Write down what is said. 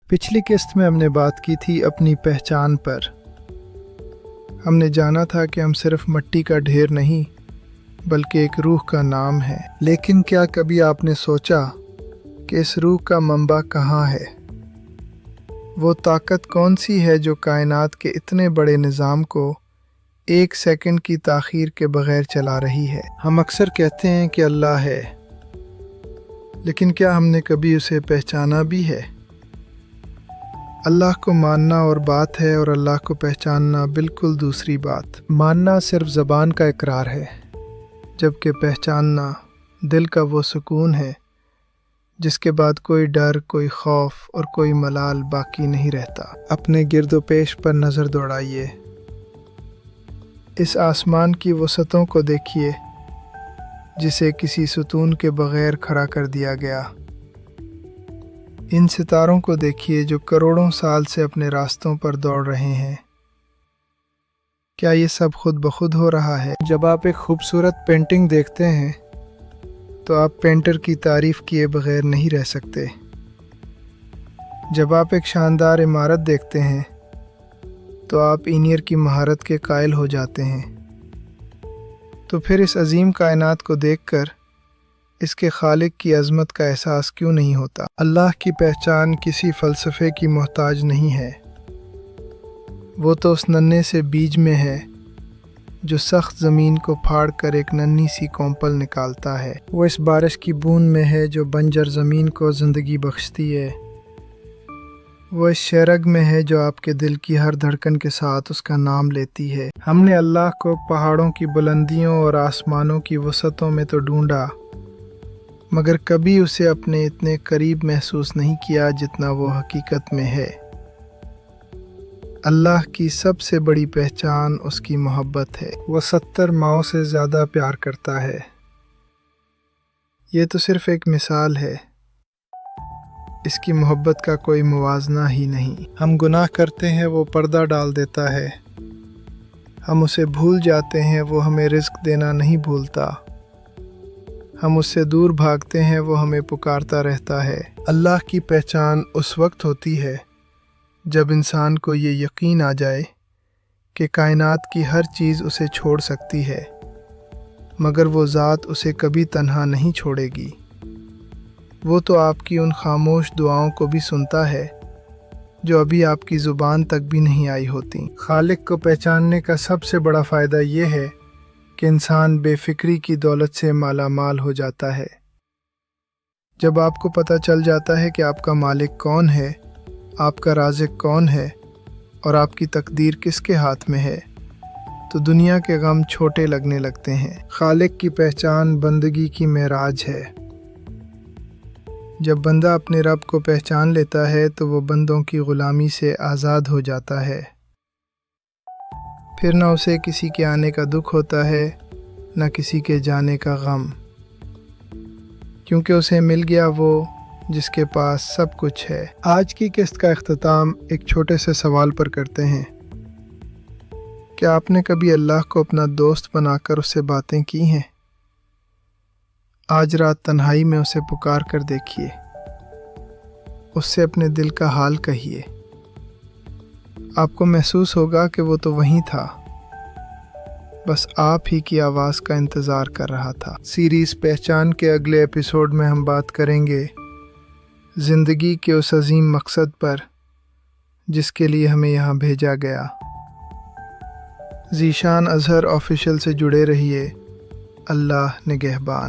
پچھلی قسط میں ہم نے بات کی تھی اپنی پہچان پر۔ ہم نے جانا تھا کہ ہم صرف مٹی کا ڈھیر نہیں بلکہ ایک روح کا نام ہے۔ لیکن کیا کبھی آپ نے سوچا کہ اس روح کا منبع کہاں ہے؟ وہ طاقت کون سی ہے جو کائنات کے اتنے بڑے نظام کو ایک سیکنڈ کی تاخیر کے بغیر چلا رہی ہے؟ ہم اکثر کہتے ہیں کہ اللہ ہے، لیکن کیا ہم نے کبھی اسے پہچانا بھی ہے؟ اللہ کو ماننا اور بات ہے اور اللہ کو پہچاننا بالکل دوسری بات۔ ماننا صرف زبان کا اقرار ہے، جبکہ پہچاننا دل کا وہ سکون ہے جس کے بعد کوئی ڈر، کوئی خوف اور کوئی ملال باقی نہیں رہتا۔ اپنے گرد و پیش پر نظر دوڑائیے، اس آسمان کی وسعتوں کو دیکھیے جسے کسی ستون کے بغیر کھڑا کر دیا گیا۔ ان ستاروں کو دیکھیے جو کروڑوں سال سے اپنے راستوں پر دوڑ رہے ہیں۔ کیا یہ سب خود بخود ہو رہا ہے؟ جب آپ ایک خوبصورت پینٹنگ دیکھتے ہیں تو آپ پینٹر کی تعریف کیے بغیر نہیں رہ سکتے۔ جب آپ ایک شاندار عمارت دیکھتے ہیں تو آپ انجینئر کی مہارت کے قائل ہو جاتے ہیں۔ تو پھر اس عظیم کائنات کو دیکھ کر اس کے خالق کی عظمت کا احساس کیوں نہیں ہوتا؟ اللہ کی پہچان کسی فلسفے کی محتاج نہیں ہے، وہ تو اس ننھے سے بیج میں ہے جو سخت زمین کو پھاڑ کر ایک ننھی سی کونپل نکالتا ہے۔ وہ اس بارش کی بوند میں ہے جو بنجر زمین کو زندگی بخشتی ہے۔ وہ اس شیرگ میں ہے جو آپ کے دل کی ہر دھڑکن کے ساتھ اس کا نام لیتی ہے۔ ہم نے اللہ کو پہاڑوں کی بلندیوں اور آسمانوں کی وسعتوں میں تو ڈھونڈا، مگر کبھی اسے اپنے اتنے قریب محسوس نہیں کیا جتنا وہ حقیقت میں ہے۔ اللہ کی سب سے بڑی پہچان اس کی محبت ہے۔ وہ 70 ماؤں سے زیادہ پیار کرتا ہے۔ یہ تو صرف ایک مثال ہے، اس کی محبت کا کوئی موازنہ ہی نہیں۔ ہم گناہ کرتے ہیں، وہ پردہ ڈال دیتا ہے۔ ہم اسے بھول جاتے ہیں، وہ ہمیں رزق دینا نہیں بھولتا۔ ہم اس سے دور بھاگتے ہیں، وہ ہمیں پکارتا رہتا ہے۔ اللہ کی پہچان اس وقت ہوتی ہے جب انسان کو یہ یقین آ جائے کہ کائنات کی ہر چیز اسے چھوڑ سکتی ہے، مگر وہ ذات اسے کبھی تنہا نہیں چھوڑے گی۔ وہ تو آپ کی ان خاموش دعاؤں کو بھی سنتا ہے جو ابھی آپ کی زبان تک بھی نہیں آئی ہوتی۔ خالق کو پہچاننے کا سب سے بڑا فائدہ یہ ہے کہ انسان بے فکری کی دولت سے مالا مال ہو جاتا ہے۔ جب آپ کو پتہ چل جاتا ہے کہ آپ کا مالک کون ہے، آپ کا رازق کون ہے اور آپ کی تقدیر کس کے ہاتھ میں ہے، تو دنیا کے غم چھوٹے لگنے لگتے ہیں۔ خالق کی پہچان بندگی کی معراج ہے۔ جب بندہ اپنے رب کو پہچان لیتا ہے تو وہ بندوں کی غلامی سے آزاد ہو جاتا ہے۔ پھر نہ اسے کسی کے آنے کا دکھ ہوتا ہے، نہ کسی کے جانے کا غم، کیونکہ اسے مل گیا وہ جس کے پاس سب کچھ ہے۔ آج کی قسط کا اختتام ایک چھوٹے سے سوال پر کرتے ہیں۔ کیا آپ نے کبھی اللہ کو اپنا دوست بنا کر اس سے باتیں کی ہیں؟ آج رات تنہائی میں اسے پکار کر دیکھیے، اس سے اپنے دل کا حال کہیے۔ آپ کو محسوس ہوگا کہ وہ تو وہیں تھا، بس آپ ہی کی آواز کا انتظار کر رہا تھا۔ سیریز پہچان کے اگلے ایپیسوڈ میں ہم بات کریں گے زندگی کے اس عظیم مقصد پر جس کے لیے ہمیں یہاں بھیجا گیا۔ ذیشان اظہر آفیشیل سے جڑے رہیے۔ اللہ نگہبان۔